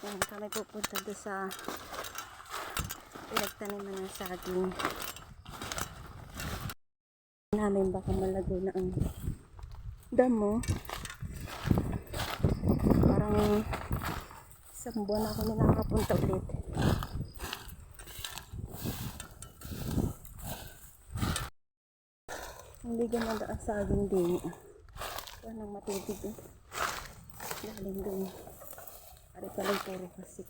Yan, kami pupunta doon sa pinagtaniman ng saging namin. Baka malago na ang damo. Parang isang buwan ako nakapunta ulit. Hindi ganda ang saging din. Yan ang matibig. Galing doon. Ari palang puro kasik.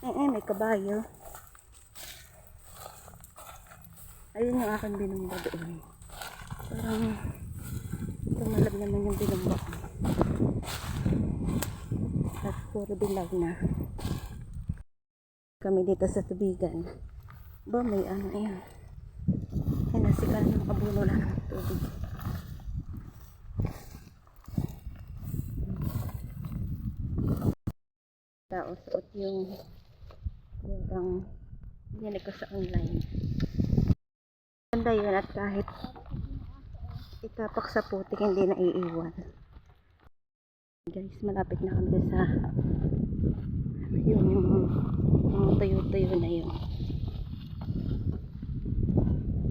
May kabayo. Ayun yung aking binumba doon. Parang tumalab naman yung binumba ko. At puro dilaw na. Kami dito sa tubigan. Ba, may ano yan. Hinasikan ng abuno lang ng tubig. Tao suot yung kurang yan ko sa online. Ganda yun at kahit itapak sa putik hindi na iiwan. Guys, malapit na kami sa yung tuyo-tuyo na yun.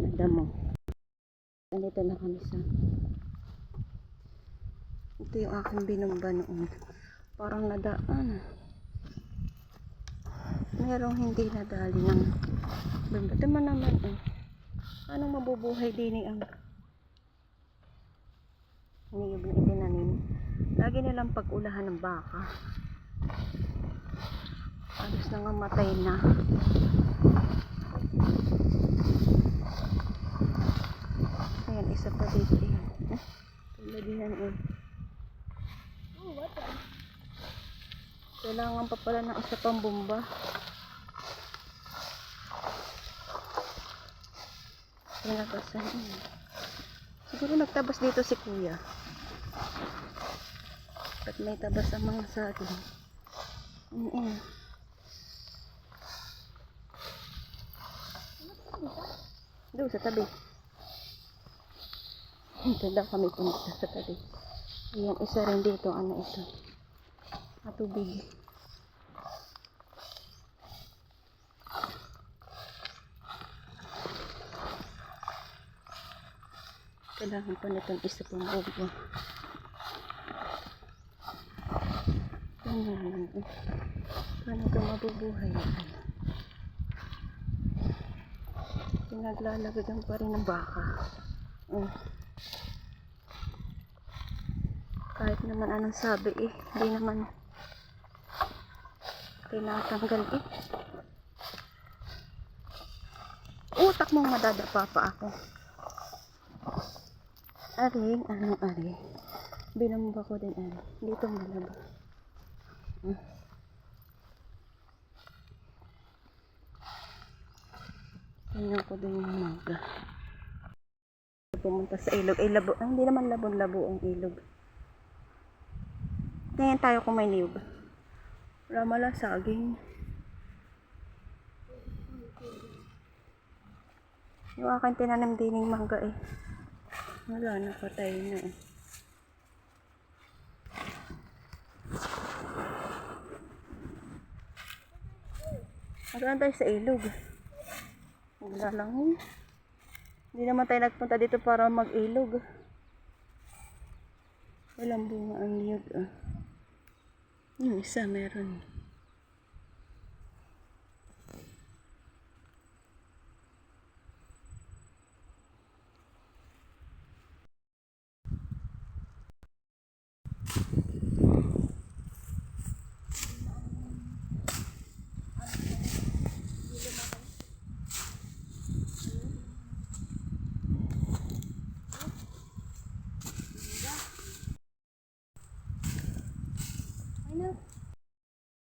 Nadamo. Nandito na kami sa ito yung aking binumba noon. Parang nadaan. Merong hindi nadali ng bumba. Tama naman anong mabubuhay din ang niyog na itinanim. Lagi nilang pag-ulahan ng baka. Alos na nga matay na. Ayan, isa pa dito tuladihan kailangan pa pala ng isa pang bomba. Pinagasan siguro nagtabas dito si kuya at may tabas ang mga saging. Doon sa tabi. Ito daw kami punta sa tabi. Ayan, isa rin dito. Ano ito? Tubig. Kailangan pa nitong isa pang bomba. Paano ka mabubuhay? Pinaglalagyan pa rin ng baka. Kahit naman anong sabi hindi naman tinatanggal utak mong madadapa pa ako. Aring, anong ari? Binumba ko din dito malabo. Tingnan ko din yung mangga. Pumunta sa ilog. Labo. Hindi naman labon-labo ang ilog. Tingnan tayo kung may niyog. Wala mala saging. Yung aking tinanim din yung mangga wala, napatay na Maganda tayo sa ilog. Wala lang hindi naman tayo nagpunta dito para mag-ilog. Walang bunga ang niyog yung isa meron.